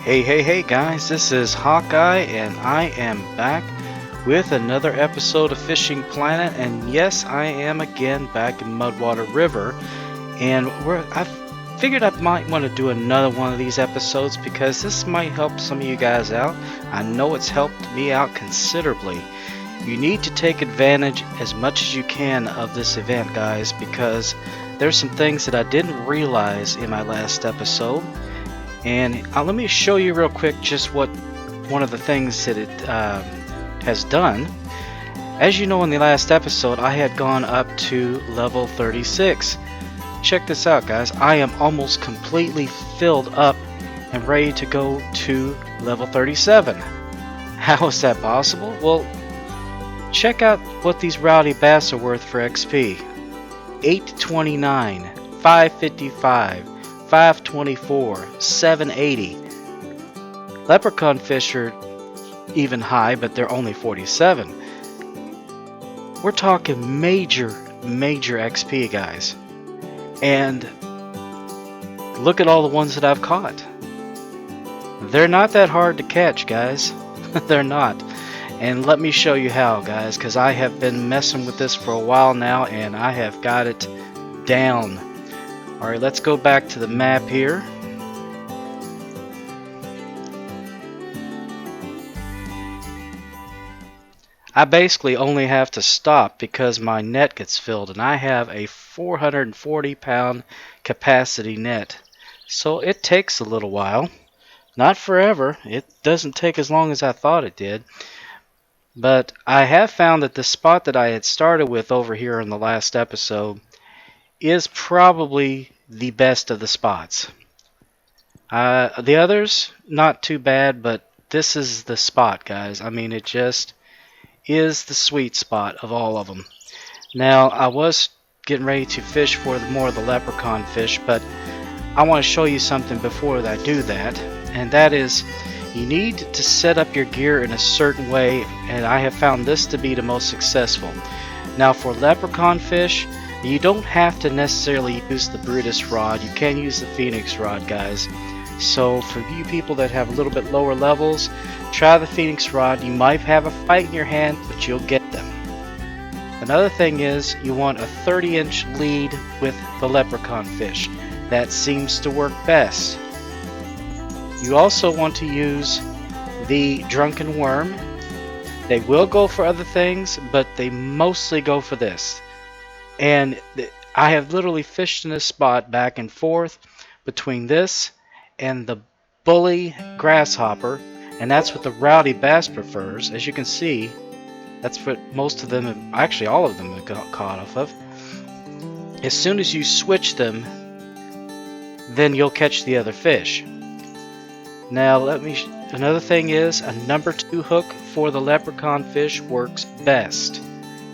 Hey guys, this is Hawkeye and I am back with another episode of Fishing Planet, and yes, I am again back in Mudwater River, and I figured I might want to do another one of these episodes because this might help some of you guys out. I know it's helped me out considerably. You need to take advantage as much as you can of this event, guys, because there's some things that I didn't realize in my last episode. And let me show you real quick just what one of the things that it has done. As you know, in the last episode I had gone up to level 36. Check this out, guys. I am almost completely filled up and ready to go to level 37. How is that possible? Well, check out what these Rowdy Bass are worth for XP. 829, 555, 524, 780. Leprechaun Fish are even high, but they're only 47. We're talking major XP, guys. And look at all the ones that I've caught. They're not that hard to catch, guys. They're not. And let me show you how, guys, because I have been messing with this for a while now and I have got it down. Alright, let's go back to the map here. I basically only have to stop because my net gets filled, and I have a 440 pound capacity net. So it takes a little while. Not forever. It doesn't take as long as I thought it did. But I have found that the spot that I had started with over here in the last episode is probably the best of the spots. The others, not too bad, but this is the spot, guys. I mean, it just is the sweet spot of all of them. Now, I was getting ready to fish for more of the leprechaun fish, but I want to show you something before I do that, and that is you need to set up your gear in a certain way, and I have found this to be the most successful. Now, for leprechaun fish, you don't have to necessarily use the Brutus rod. You can use the Phoenix rod, guys. So for you people that have a little bit lower levels, try the Phoenix rod. You might have a fight in your hand, but you'll get them. Another thing is you want a 30-inch lead with the leprechaun fish. That seems to work best. You also want to use the drunken worm. They will go for other things, but they mostly go for this. And I have literally fished in this spot back and forth between this and the bully grasshopper, and that's what the Rowdy Bass prefers. As you can see, that's what most of them, actually all of them, have got caught off of. As soon as you switch them, then you'll catch the other fish. Now another thing is a number 2 hook for the leprechaun fish works best.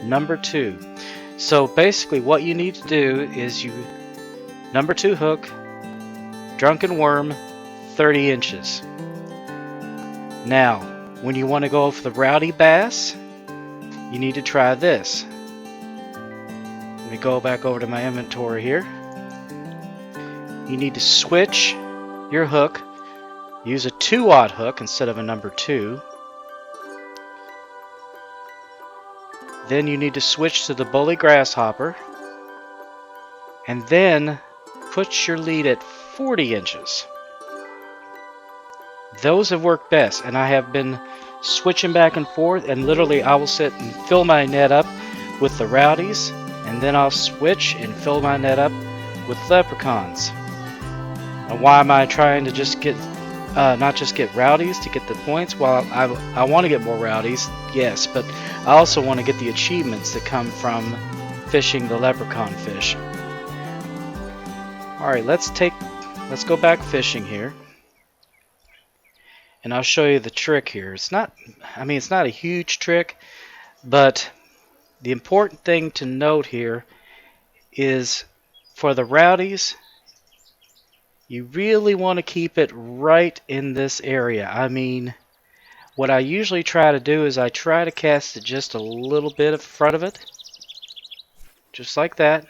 Number 2. So basically what you need to do is number 2 hook, drunken worm, 30 inches. Now, when you want to go for the Rowdy Bass, you need to try this. Let me go back over to my inventory here. You need to switch your hook. Use a 2-aught hook instead of a number 2. Then you need to switch to the bully grasshopper. And then put your lead at 40 inches. Those have worked best, and I have been switching back and forth, and literally I will sit and fill my net up with the rowdies, and then I'll switch and fill my net up with leprechauns. And why am I trying to just get not just get rowdies to get the points. Well, I want to get more rowdies, yes, but I also want to get the achievements that come from fishing the leprechaun fish. Alright, let's go back fishing here. And I'll show you the trick here. It's not a huge trick, but the important thing to note here is for the rowdies, you really want to keep it right in this area. I mean, what I usually try to do is I try to cast it just a little bit in front of it, just like that.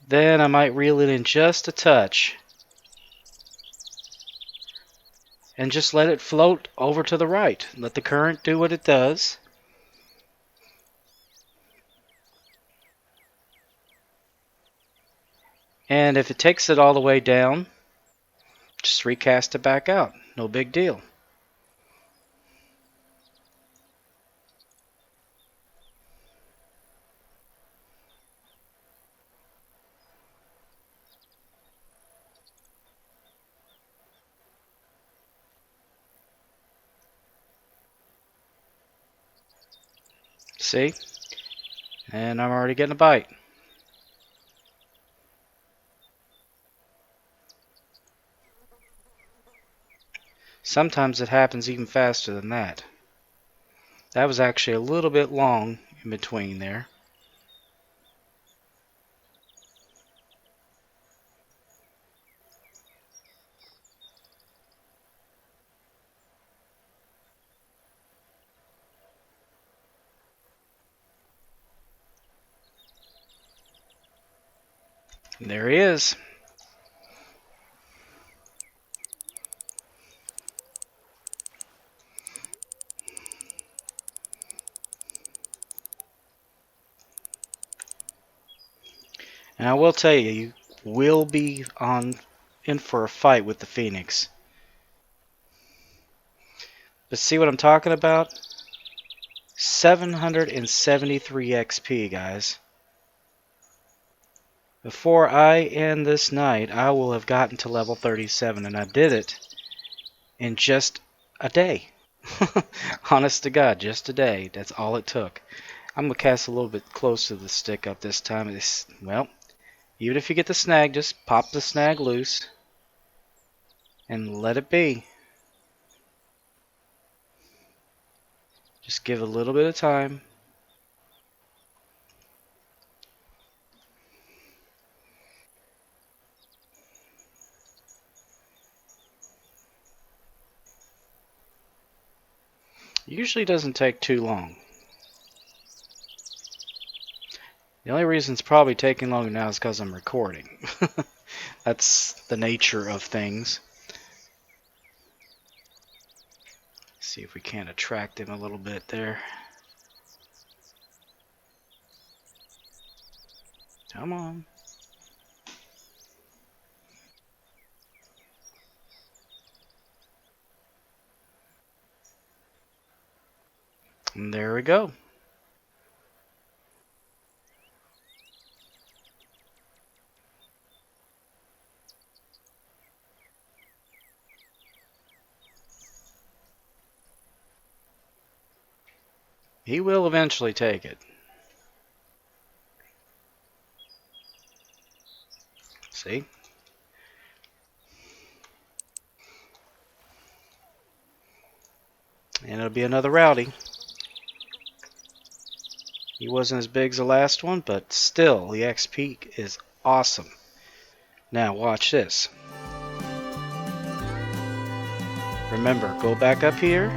Then I might reel it in just a touch and just let it float over to the right. Let the current do what it does. And if it takes it all the way down, just recast it back out. No big deal. See? And I'm already getting a bite. Sometimes it happens even faster than that. That was actually a little bit long in between there. And there he is. And I will tell you, you will be in for a fight with the Phoenix. But see what I'm talking about? 773 XP, guys. Before I end this night, I will have gotten to level 37, and I did it in just a day. Honest to God, just a day. That's all it took. I'm going to cast a little bit closer to the stick up this time. Well, even if you get the snag, just pop the snag loose and let it be. Just give a little bit of time. Usually doesn't take too long. The only reason it's probably taking longer now is because I'm recording. That's the nature of things. See if we can't attract him a little bit there. Come on. And there we go. He will eventually take it. See? And it'll be another Rowdy. He wasn't as big as the last one, but still, the XP is awesome. Now, watch this. Remember, go back up here.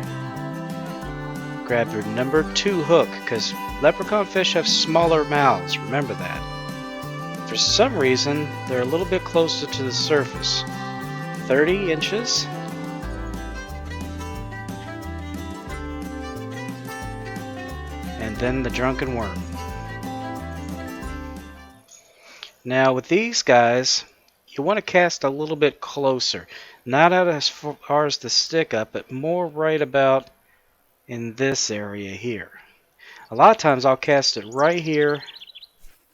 Grab your number 2 hook, because leprechaun fish have smaller mouths. Remember that. For some reason, they're a little bit closer to the surface. 30 inches. And then the drunken worm. Now with these guys, you want to cast a little bit closer. Not out as far as the stick up, but more right about in this area here. A lot of times I'll cast it right here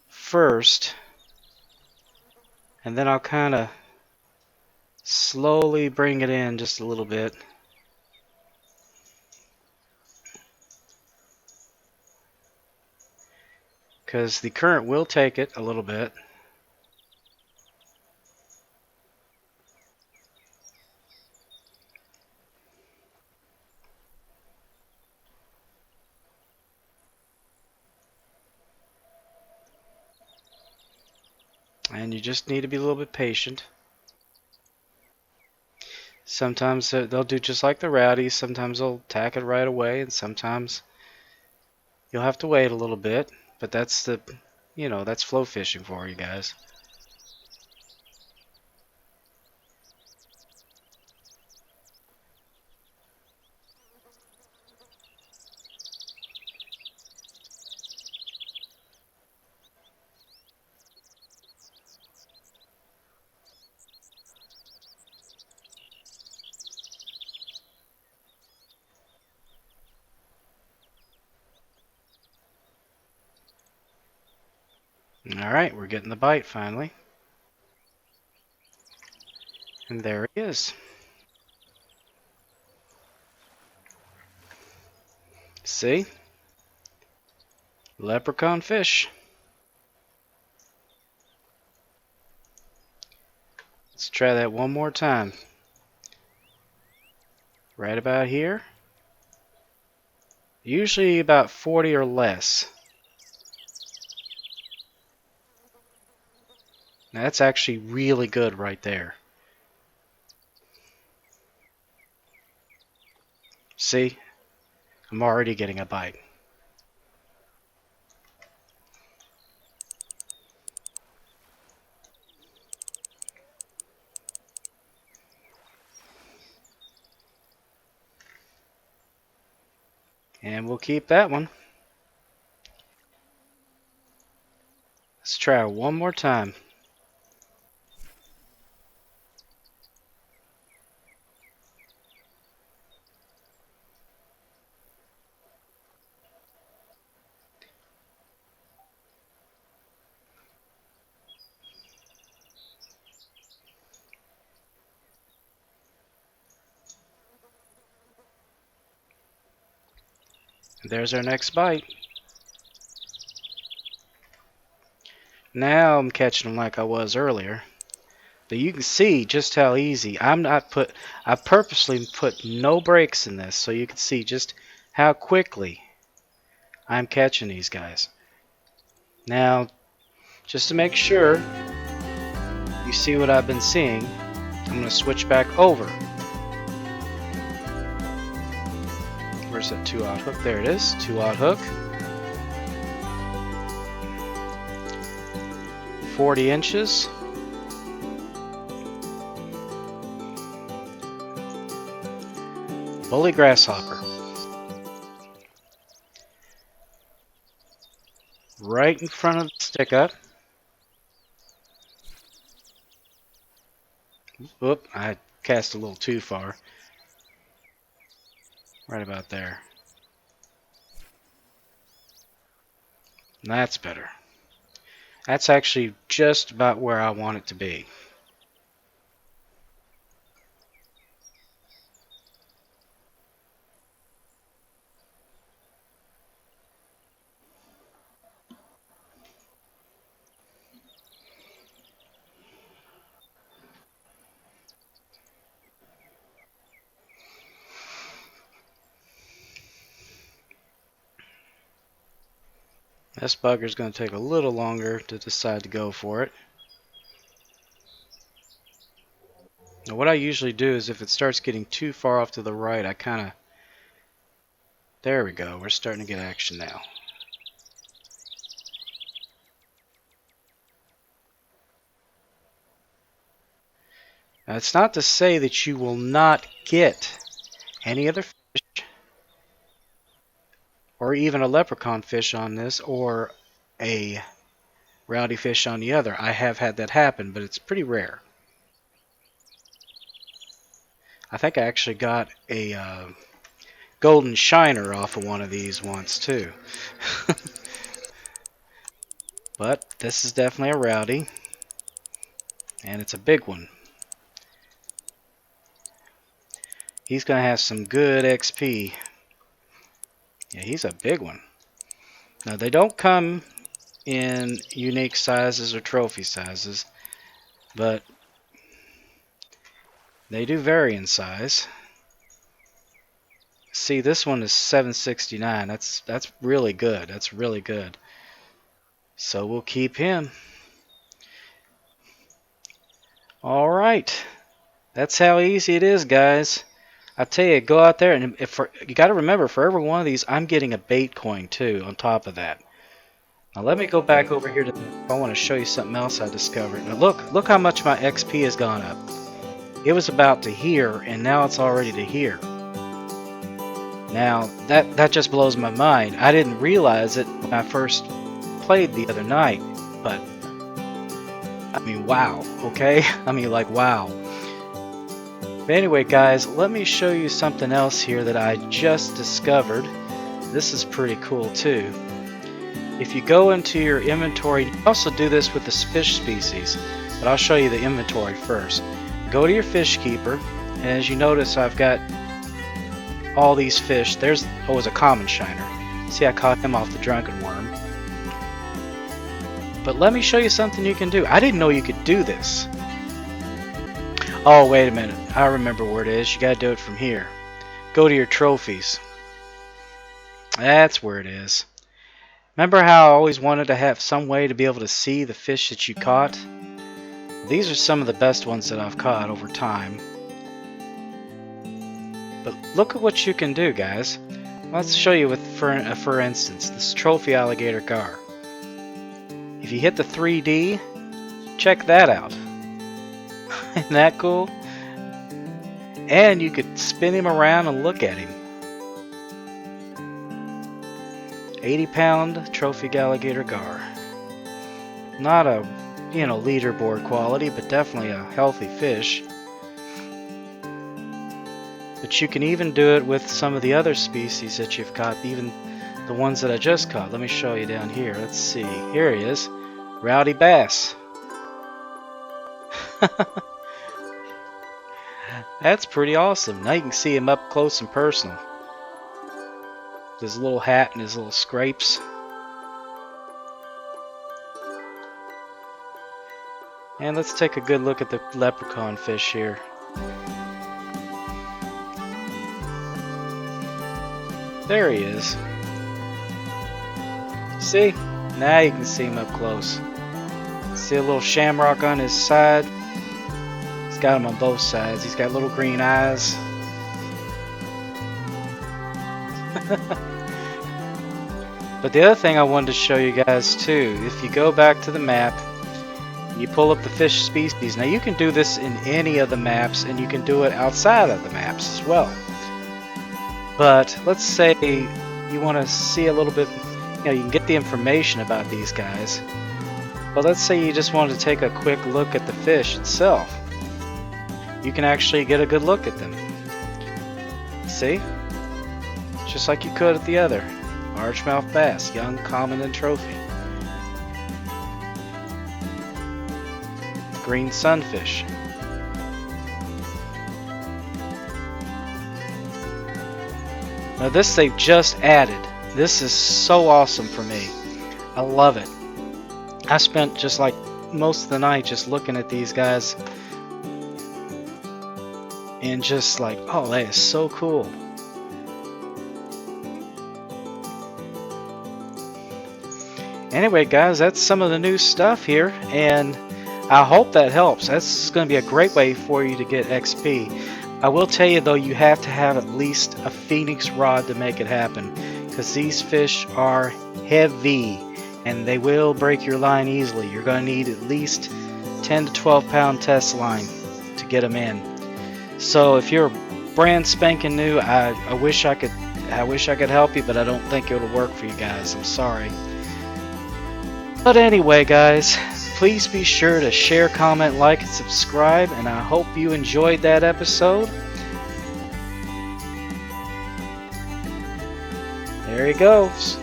first, and then I'll kind of Slowly bring it in just a little bit. Because the current will take it a little bit. And you just need to be a little bit patient. Sometimes they'll do just like the rowdies. Sometimes they'll tack it right away, and sometimes you'll have to wait a little bit. But that's that's flow fishing for you guys. Alright, we're getting the bite finally. And there he is. See? Leprechaun fish. Let's try that one more time. Right about here. Usually about 40 or less. Now that's actually really good right there. See? I'm already getting a bite. And we'll keep that one. Let's try one more time. There's our next bite. Now I'm catching them like I was earlier. But you can see just how easy. I purposely put no brakes in this so you can see just how quickly I'm catching these guys. Now, just to make sure you see what I've been seeing, I'm going to switch back over. Where's that 2-aught hook? There it is, 2-aught hook. 40 inches. Bully grasshopper. Right in front of the stick up. Whoop, I cast a little too far. Right about there. That's better. That's actually just about where I want it to be. This bugger's going to take a little longer to decide to go for it. Now what I usually do is if it starts getting too far off to the right, I kind of... There we go, we're starting to get action now. Now it's not to say that you will not get any other fish, or even a leprechaun fish on this, or a rowdy fish on the other. I have had that happen, but it's pretty rare. I think I actually got a golden shiner off of one of these once too. But this is definitely a rowdy, and it's a big one. he's going to have some good XP. Yeah, he's a big one. Now, they don't come in unique sizes or trophy sizes, but they do vary in size. See, this one is 769. That's really good. That's really good. So we'll keep him. All right. That's how easy it is, guys. I tell you, go out there, and you got to remember, for every one of these, I'm getting a bait coin too on top of that. Now let me go back over here to I want to show you something else I discovered. Now look how much my XP has gone up. It was about to here, and now it's already to here. Now that just blows my mind. I didn't realize it when I first played the other night, but I mean, wow. Okay, I mean, like, wow. But anyway, guys, let me show you something else here that I just discovered. This is pretty cool too. If you go into your inventory, you can also do this with the fish species, but I'll show you the inventory first. Go to your fish keeper, and as you notice, I've got all these fish. There's always a common shiner. See, I caught him off the drunken worm. But let me show you something you can do. I didn't know you could do this. Oh, wait a minute. I remember where it is. You gotta do it from here. Go to your trophies. That's where it is. Remember how I always wanted to have some way to be able to see the fish that you caught? These are some of the best ones that I've caught over time. But look at what you can do, guys. Let's show you with, for instance, this trophy alligator gar. If you hit the 3D, check that out. Isn't that cool? And you could spin him around and look at him. 80-pound trophy alligator gar. Not a, leaderboard quality, but definitely a healthy fish. But you can even do it with some of the other species that you've caught, even the ones that I just caught. Let me show you down here. Let's see. Here he is. Rowdy Bass. That's pretty awesome. Now you can see him up close and personal. His little hat and his little scrapes. And let's take a good look at the leprechaun fish here. There he is. See? Now you can see him up close. See a little shamrock on his side? He's got him on both sides. He's got little green eyes. But the other thing I wanted to show you guys too, if you go back to the map, you pull up the fish species. Now you can do this in any of the maps, and you can do it outside of the maps as well. But let's say you want to see a little bit, you can get the information about these guys. But let's say you just want to take a quick look at the fish itself. You can actually get a good look at them. See? Just like you could at the other. Largemouth bass, young, common, and trophy. Green sunfish. Now this they've just added. This is so awesome for me. I love it. I spent just like most of the night just looking at these guys and just like, oh, that is so cool. Anyway, guys, that's some of the new stuff here, and I hope that helps. That's going to be a great way for you to get XP. I will tell you, though, you have to have at least a Phoenix rod to make it happen, because these fish are heavy, and they will break your line easily. You're going to need at least 10 to 12 pound test line to get them in. So if you're brand spanking new, I wish I could help you, but I don't think it'll work for you guys. I'm sorry. But anyway, guys, please be sure to share, comment, like, and subscribe, and I hope you enjoyed that episode. There he goes.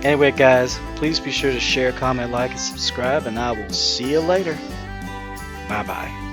Anyway, guys, please be sure to share, comment, like, and subscribe, and I will see you later. Bye-bye.